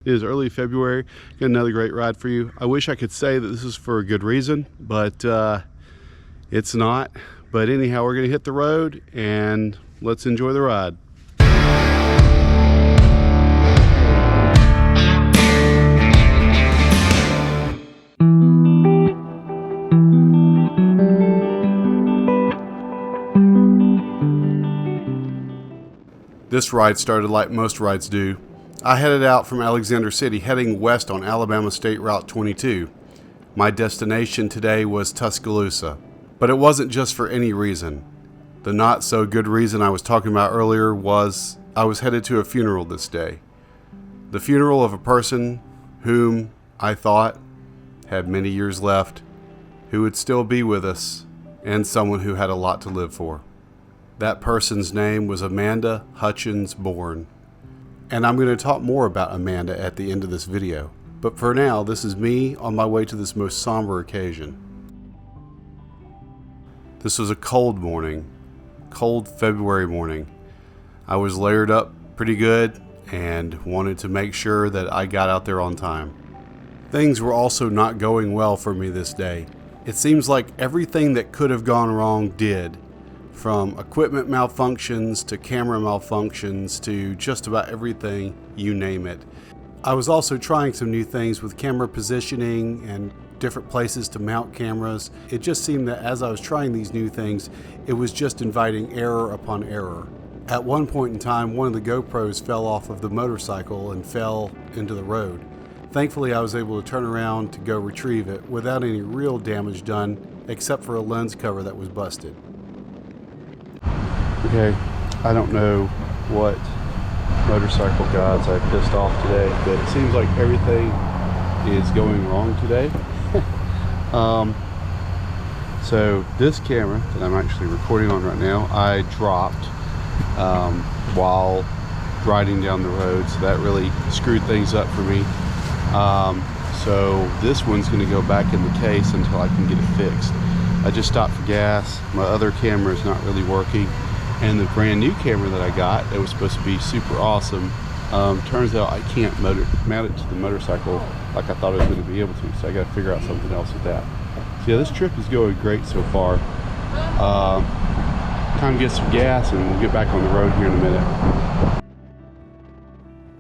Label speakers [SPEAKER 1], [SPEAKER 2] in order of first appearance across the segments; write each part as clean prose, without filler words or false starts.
[SPEAKER 1] It is early February. Got another great ride for you. I wish I could say that this is for a good reason, but it's not. But anyhow, we're going to hit the road and let's enjoy the ride. This ride started like most rides do. I headed out from Alexander City, heading west on Alabama State Route 22. My destination today was Tuscaloosa, but it wasn't just for any reason. The not so good reason I was talking about earlier was I was headed to a funeral this day. The funeral of a person whom I thought had many years left, who would still be with us, and someone who had a lot to live for. That person's name was Amanda Hutchins Born. And I'm going to talk more about Amanda at the end of this video. But for now, this is me on my way to this most somber occasion. This was a cold morning, cold February morning. I was layered up pretty good and wanted to make sure that I got out there on time. Things were also not going well for me this day. It seems like everything that could have gone wrong did. From equipment malfunctions to camera malfunctions to just about everything, you name it. I was also trying some new things with camera positioning and different places to mount cameras. It just seemed that as I was trying these new things, it was just inviting error upon error. At one point in time, one of the GoPros fell off of the motorcycle and fell into the road. Thankfully, I was able to turn around to go retrieve it without any real damage done, except for a lens cover that was busted. Okay, I don't know what motorcycle gods I pissed off today, but it seems like everything is going wrong today. So this camera that I'm actually recording on right now, I dropped while riding down the road, so that really screwed things up for me. So this one's going to go back in the case until I can get it fixed. I just stopped for gas. My other camera is not really working. And the brand new camera that I got, that was supposed to be super awesome, turns out I can't mount it to the motorcycle like I thought I was going to be able to, so I got to figure out something else with that. So yeah, this trip is going great so far. Time to get some gas and we'll get back on the road here in a minute.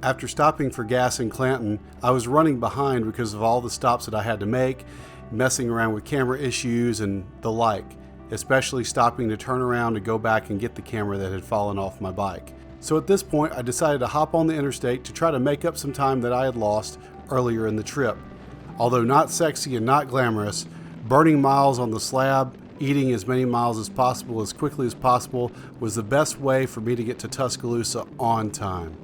[SPEAKER 1] After stopping for gas in Clanton, I was running behind because of all the stops that I had to make, messing around with camera issues and the like. Especially stopping to turn around to go back and get the camera that had fallen off my bike. So at this point, I decided to hop on the interstate to try to make up some time that I had lost earlier in the trip. Although not sexy and not glamorous, burning miles on the slab, eating as many miles as possible as quickly as possible was the best way for me to get to Tuscaloosa on time.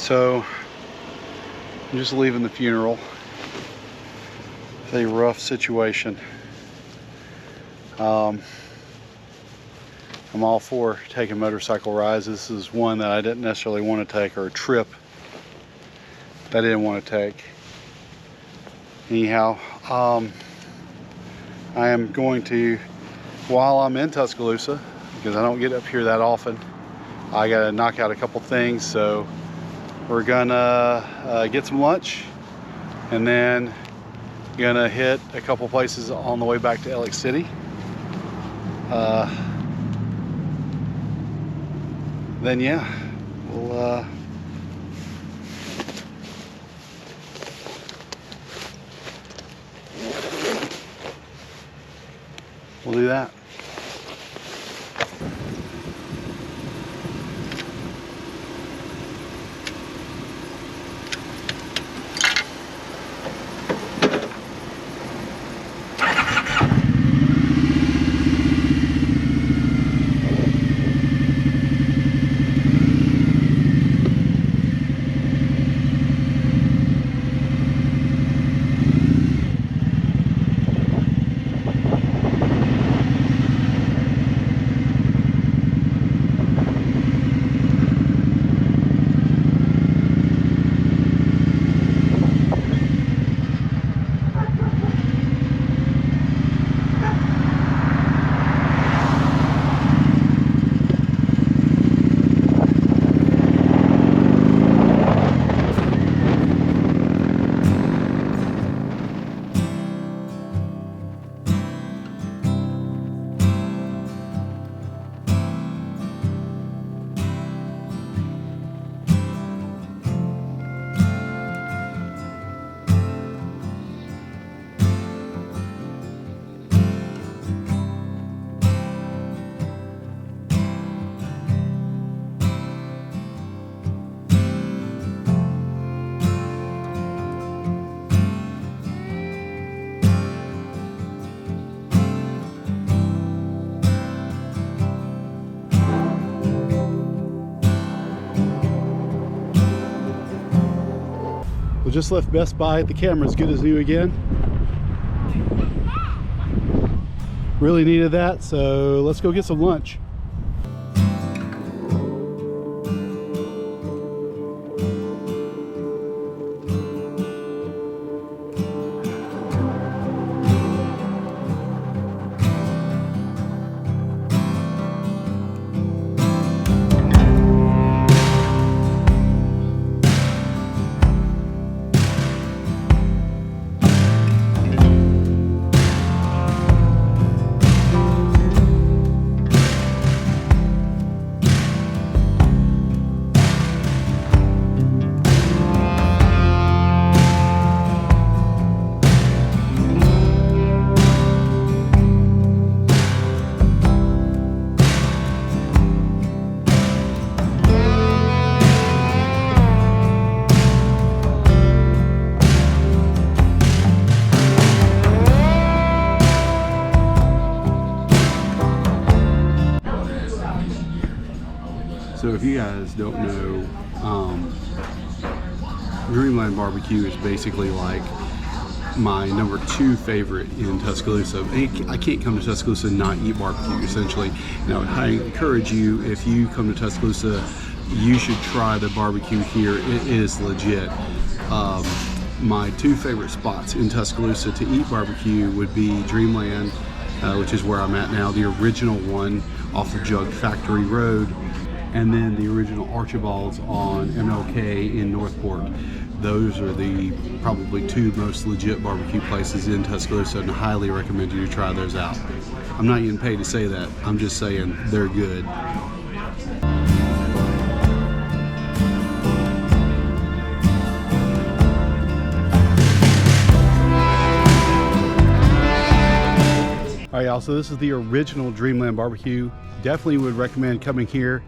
[SPEAKER 1] So I'm just leaving the funeral. It's a rough situation. I'm all for taking motorcycle rides. This is one that I didn't necessarily want to take, or a trip that I didn't want to take. Anyhow, I am going to, while I'm in Tuscaloosa, because I don't get up here that often, I gotta knock out a couple things. So we're gonna get some lunch, and then gonna hit a couple places on the way back to Alex City. Then yeah, we'll do that. We just left Best Buy. The camera's good as new again. Really needed that, so let's go get some lunch. So if you guys don't know, Dreamland Barbecue is basically like my number 2 favorite in Tuscaloosa. I can't come to Tuscaloosa and not eat barbecue, essentially. Now, I encourage you, if you come to Tuscaloosa, you should try the barbecue here. It is legit. My 2 favorite spots in Tuscaloosa to eat barbecue would be Dreamland, which is where I'm at now, the original one off of Jug Factory Road, and then the original Archibald's on MLK in Northport. Those are the probably 2 most legit barbecue places in Tuscaloosa, and I highly recommend you to try those out. I'm not getting paid to say that, I'm just saying they're good. All right, y'all, so this is the original Dreamland Barbecue. Definitely would recommend coming here.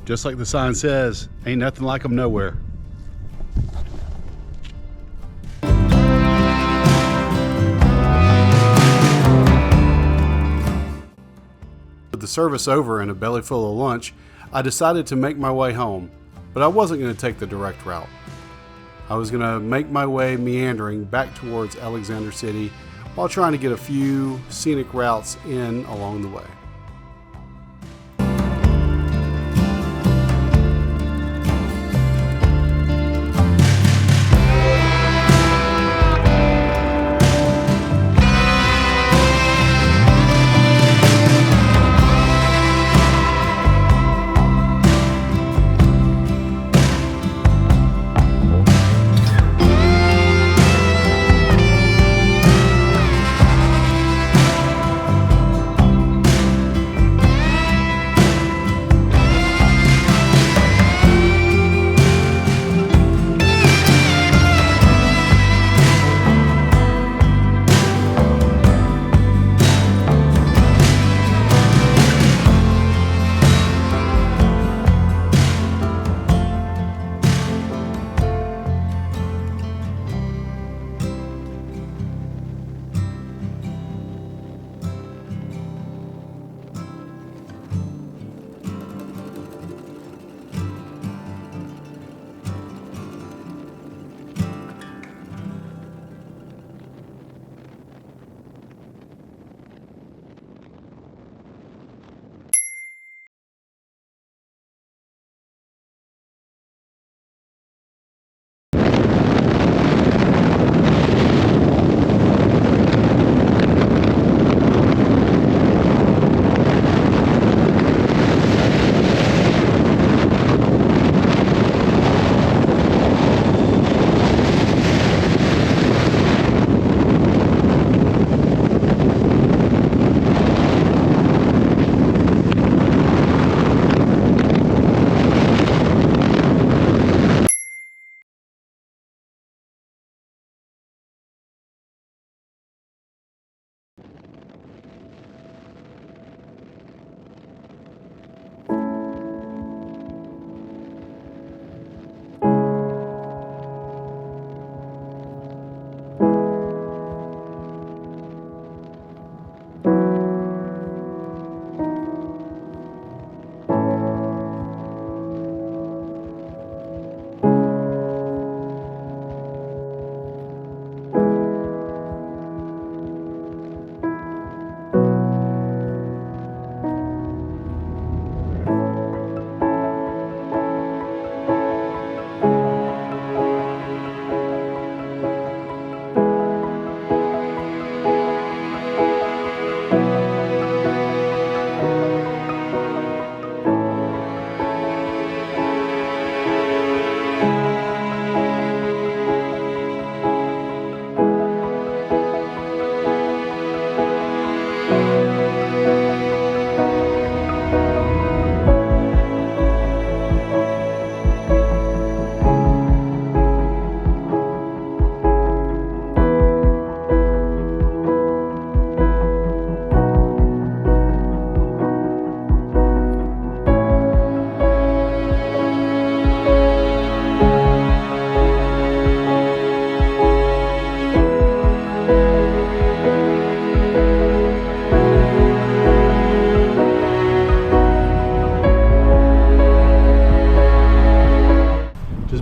[SPEAKER 1] Just like the sign says, ain't nothing like them nowhere. With the service over and a belly full of lunch, I decided to make my way home. But I wasn't going to take the direct route. I was going to make my way meandering back towards Alexander City while trying to get a few scenic routes in along the way.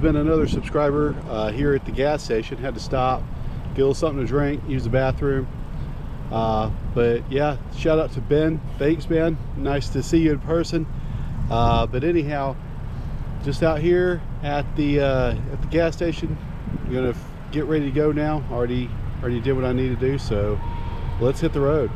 [SPEAKER 1] Been another subscriber here at the gas station. Had to stop, get a little something to drink, use the bathroom. But yeah, shout out to Ben. Thanks, Ben. Nice to see you in person. But anyhow, just out here at the gas station. I'm gonna get ready to go now. Already did what I need to do. So let's hit the road.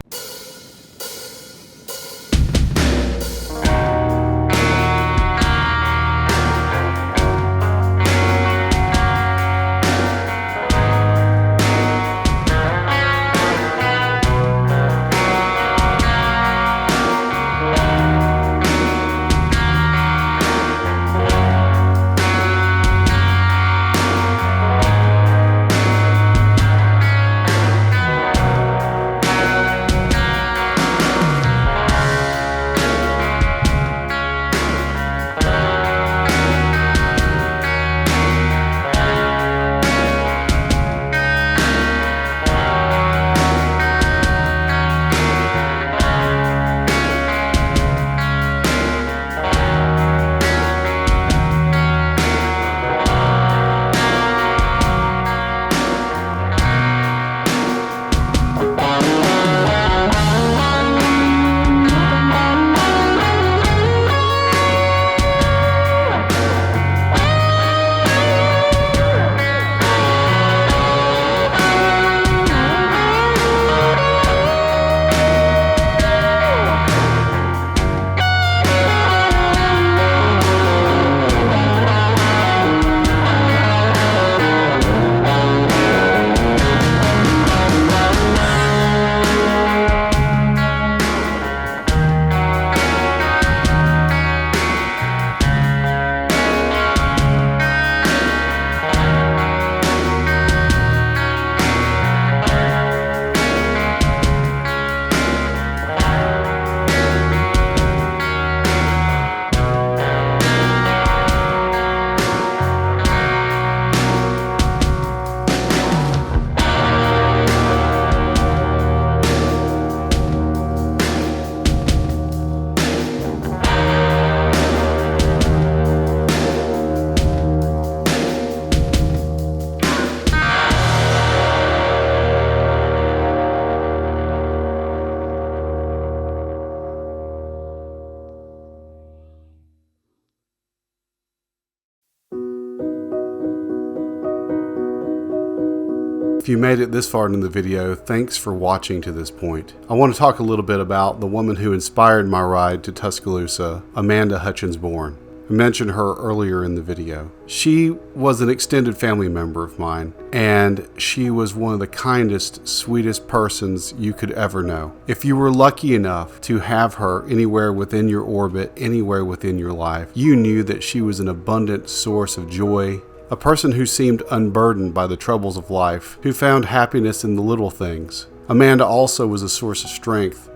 [SPEAKER 1] If you made it this far in the video, thanks for watching to this point. I want to talk a little bit about the woman who inspired my ride to Tuscaloosa, Amanda Hutchins Born. I mentioned her earlier in the video. She was an extended family member of mine, and she was one of the kindest, sweetest persons you could ever know. If you were lucky enough to have her anywhere within your orbit, anywhere within your life, you knew that she was an abundant source of joy, a person who seemed unburdened by the troubles of life, who found happiness in the little things. Amanda also was a source of strength.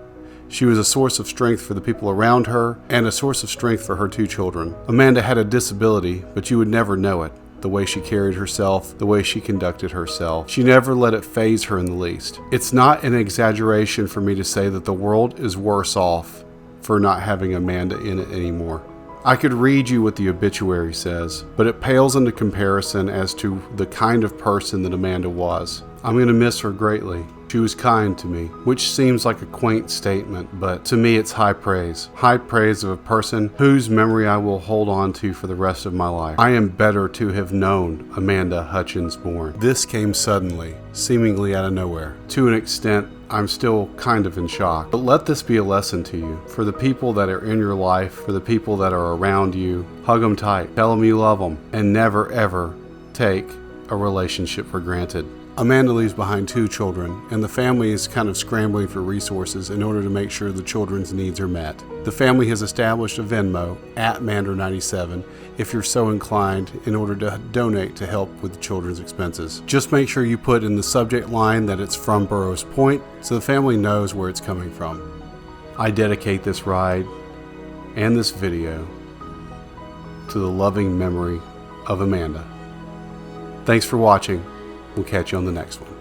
[SPEAKER 1] She was a source of strength for the people around her and a source of strength for her 2 children. Amanda had a disability, but you would never know it. The way she carried herself, the way she conducted herself. She never let it faze her in the least. It's not an exaggeration for me to say that the world is worse off for not having Amanda in it anymore. I could read you what the obituary says, but it pales into comparison as to the kind of person that Amanda was. I'm going to miss her greatly. She was kind to me, which seems like a quaint statement, but to me it's high praise. High praise of a person whose memory I will hold on to for the rest of my life. I am better to have known Amanda Hutchins Born. This came suddenly, seemingly out of nowhere. To an extent, I'm still kind of in shock. But let this be a lesson to you. For the people that are in your life, for the people that are around you, hug them tight, tell them you love them, and never ever take a relationship for granted. Amanda leaves behind 2 children, and the family is kind of scrambling for resources in order to make sure the children's needs are met. The family has established a Venmo at Mander97 if you're so inclined in order to donate to help with the children's expenses. Just make sure you put in the subject line that it's from Burroughs Point so the family knows where it's coming from. I dedicate this ride and this video to the loving memory of Amanda. Thanks for watching. We'll catch you on the next one.